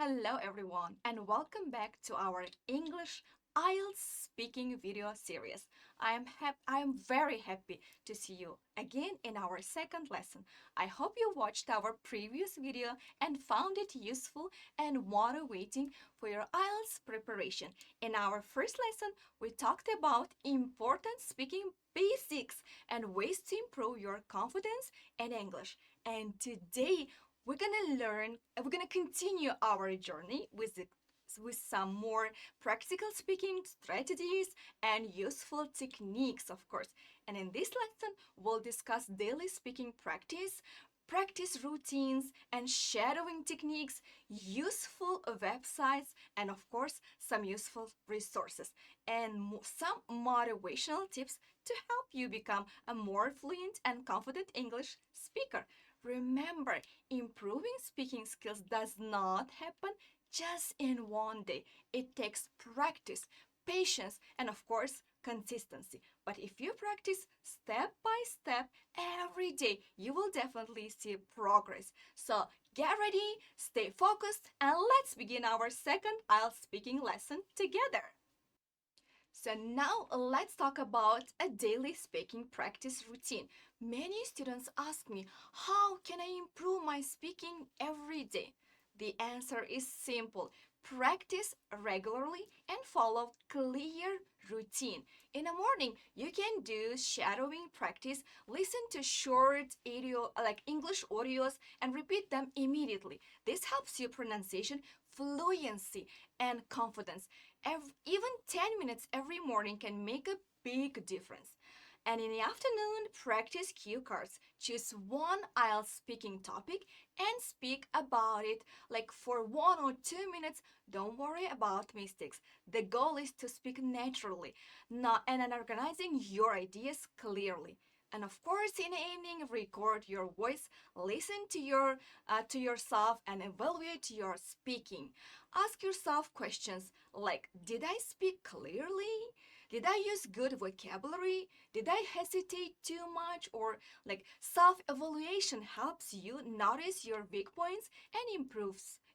Hello everyone and welcome back to our English IELTS speaking video series. I am very happy to see you again in our second lesson. I hope you watched our previous video and found it useful and motivating for your IELTS preparation. In our first lesson, we talked about important speaking basics and ways to improve your confidence in English. And today we're gonna continue our journey with some more practical speaking strategies and useful techniques, of course. And in this lesson, we'll discuss daily speaking practice routines and shadowing techniques, useful websites, and of course, some useful resources and some motivational tips to help you become a more fluent and confident English speaker. Remember, improving speaking skills does not happen just in one day. It takes practice, patience, and of course, consistency. But if you practice step by step every day, you will definitely see progress. So get ready, stay focused, and let's begin our second IELTS speaking lesson together. So now let's talk about a daily speaking practice routine. Many students ask me, how can I improve my speaking every day? The answer is simple. Practice regularly and follow clear routine. In the morning, you can do shadowing practice, listen to short audio like English audios and repeat them immediately. This helps you pronunciation, fluency and confidence. Even 10 minutes every morning can make a big difference. And in the afternoon, practice cue cards. Choose one IELTS speaking topic and speak about it like for 1 or 2 minutes. Don't worry about mistakes. The goal is to speak naturally, not and organizing your ideas clearly. And of course, in the evening, record your voice, listen to yourself, and evaluate your speaking. Ask yourself questions like: Did I speak clearly? Did I use good vocabulary? Did I hesitate too much? Or like self-evaluation helps you notice your weak points and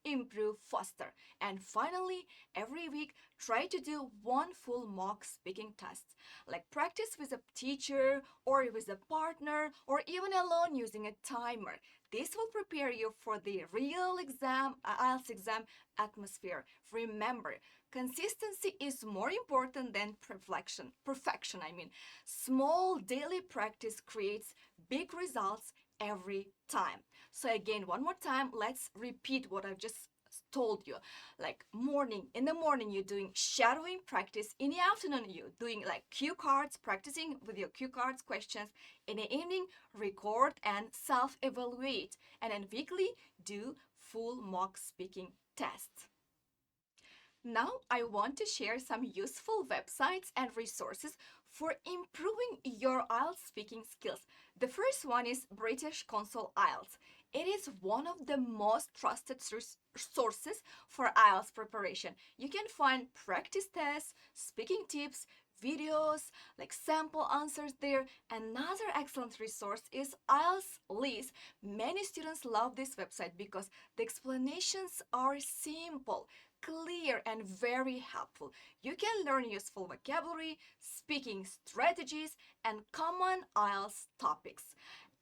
improve faster. And finally, every week try to do one full mock speaking test. Like practice with a teacher or with a partner or even alone using a timer. This will prepare you for the real exam, IELTS exam atmosphere. Remember, consistency is more important than perfection. Perfection, I mean. Small daily practice creates big results every time. So again, one more time, let's repeat what I've just told you. Like in the morning you're doing shadowing practice. In the afternoon you're doing like cue cards, practicing with your cue cards questions. In the evening, record and self-evaluate. And then weekly, do full mock speaking tests. Now, I want to share some useful websites and resources for improving your IELTS speaking skills. The first one is British Council IELTS. It is one of the most trusted sources for IELTS preparation. You can find practice tests, speaking tips, videos, like sample answers there. Another excellent resource is IELTS List. Many students love this website because the explanations are simple, clear, and very helpful. You can learn useful vocabulary, speaking strategies, and common IELTS topics.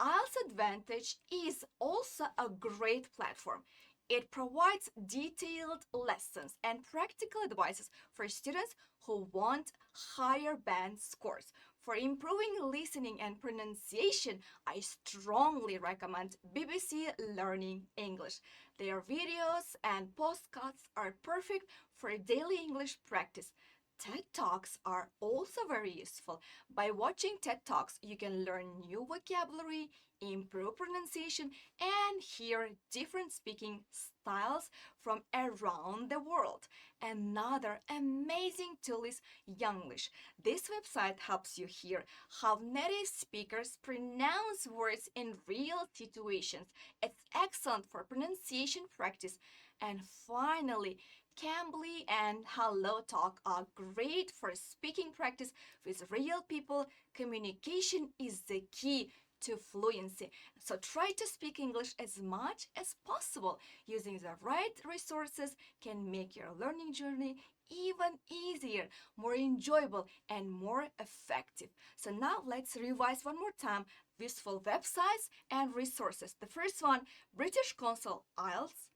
IELTS Advantage is also a great platform. It provides detailed lessons and practical advices for students who want higher band scores. For improving listening and pronunciation, I strongly recommend BBC Learning English. Their videos and postcards are perfect for daily English practice. TED Talks are also very useful. By watching TED Talks, you can learn new vocabulary, improve pronunciation, and hear different speaking styles from around the world. Another amazing tool is Younglish. This website helps you hear how native speakers pronounce words in real situations. It's excellent for pronunciation practice. And finally, Cambly and Hello Talk are great for speaking practice with real people. Communication is the key to fluency. So try to speak English as much as possible. Using the right resources can make your learning journey even easier, more enjoyable, and more effective. So now let's revise one more time useful websites and resources. The first one, British Council IELTS,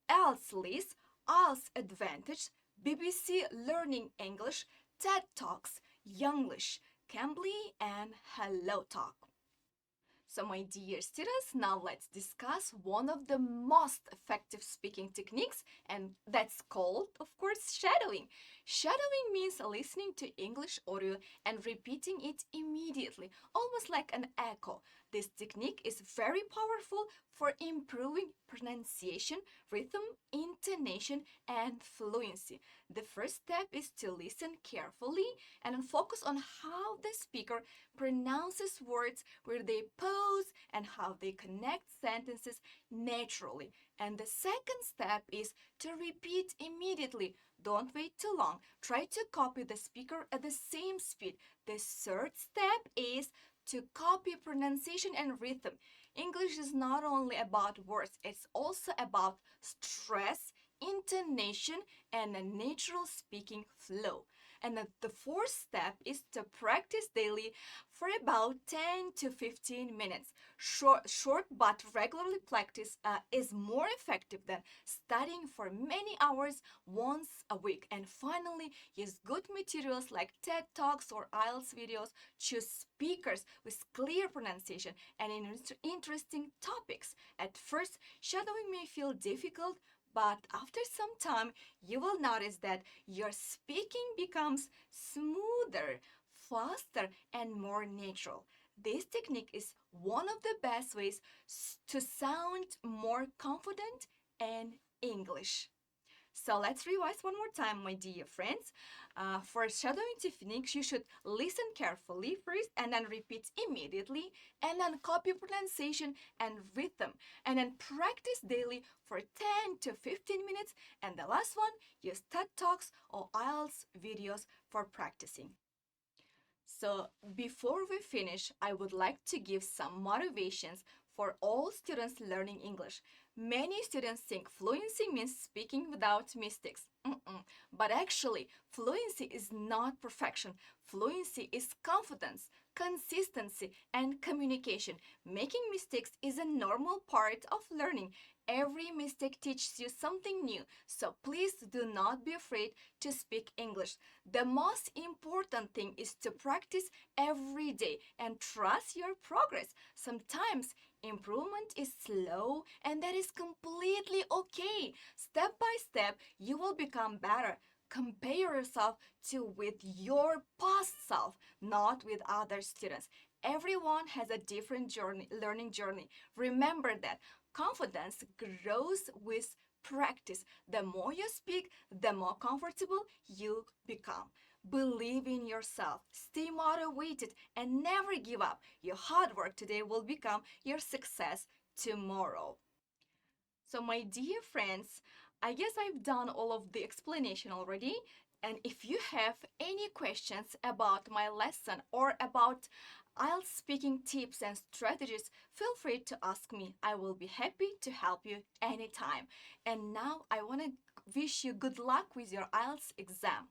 IELTS List, IELTS Advantage, BBC Learning English, TED Talks, Younglish, Cambly, and Hello Talk. So, my dear students, now let's discuss one of the most effective speaking techniques, and that's called, of course, shadowing. Shadowing means listening to English audio and repeating it immediately, almost like an echo. This technique is very powerful for improving pronunciation, rhythm, intonation, and fluency. The first step is to listen carefully and focus on how the speaker pronounces words, where they pause, and how they connect sentences naturally. And the second step is to repeat immediately. Don't wait too long. Try to copy the speaker at the same speed. The third step is to copy pronunciation and rhythm. English is not only about words, it's also about stress, intonation, and a natural speaking flow. And the fourth step is to practice daily for about 10 to 15 minutes. Short but regularly practice is more effective than studying for many hours once a week. And finally, use good materials like TED Talks or IELTS videos. Choose speakers with clear pronunciation and interesting topics. At first, shadowing may feel difficult, but after some time, you will notice that your speaking becomes smoother, faster, and more natural. This technique is one of the best ways to sound more confident in English. So let's revise one more time, my dear friends. For shadowing techniques, you should listen carefully first and then repeat immediately, and then copy pronunciation and rhythm, and then practice daily for 10 to 15 minutes. And the last one, use TED Talks or IELTS videos for practicing. So, before we finish, I would like to give some motivations for all students learning English. Many students think fluency means speaking without mistakes. But actually, fluency is not perfection. Fluency is confidence, consistency, and communication. Making mistakes is a normal part of learning. Every mistake teaches you something new, so please do not be afraid to speak English. The most important thing is to practice every day and trust your progress. Sometimes improvement is slow, and that is completely okay. Step by step, you will become better. Compare yourself to with your past self, not with other students. Everyone has a different learning journey. Remember that confidence grows with practice. The more you speak, the more comfortable you become. Believe in yourself, stay motivated, and never give up. Your hard work today will become your success tomorrow. So, my dear friends, I guess I've done all of the explanation already. And if you have any questions about my lesson or about IELTS speaking tips and strategies, feel free to ask me. I will be happy to help you anytime. And now I want to wish you good luck with your IELTS exam.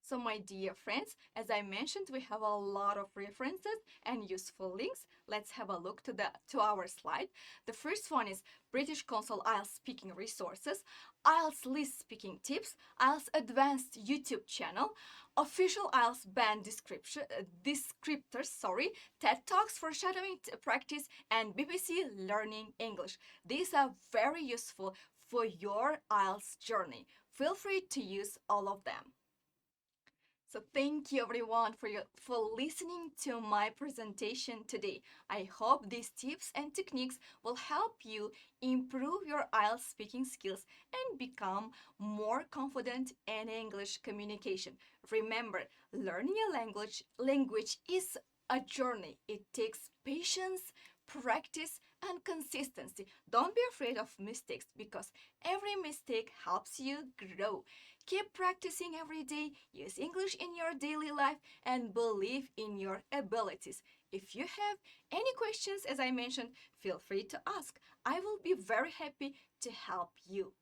So, my dear friends, as I mentioned, we have a lot of references and useful links. Let's have a look to our slide. The first one is British Council IELTS speaking resources, IELTS list speaking tips, IELTS advanced YouTube channel, official IELTS band descriptors, TED Talks for shadowing practice, and BBC Learning English. These are very useful for your IELTS journey. Feel free to use all of them. So thank you everyone for listening to my presentation today. I hope these tips and techniques will help you improve your IELTS speaking skills and become more confident in English communication. Remember, learning a language is a journey. It takes patience, practice, and consistency. Don't be afraid of mistakes because every mistake helps you grow. Keep practicing every day, use English in your daily life, and believe in your abilities. If you have any questions, as I mentioned, feel free to ask. I will be very happy to help you.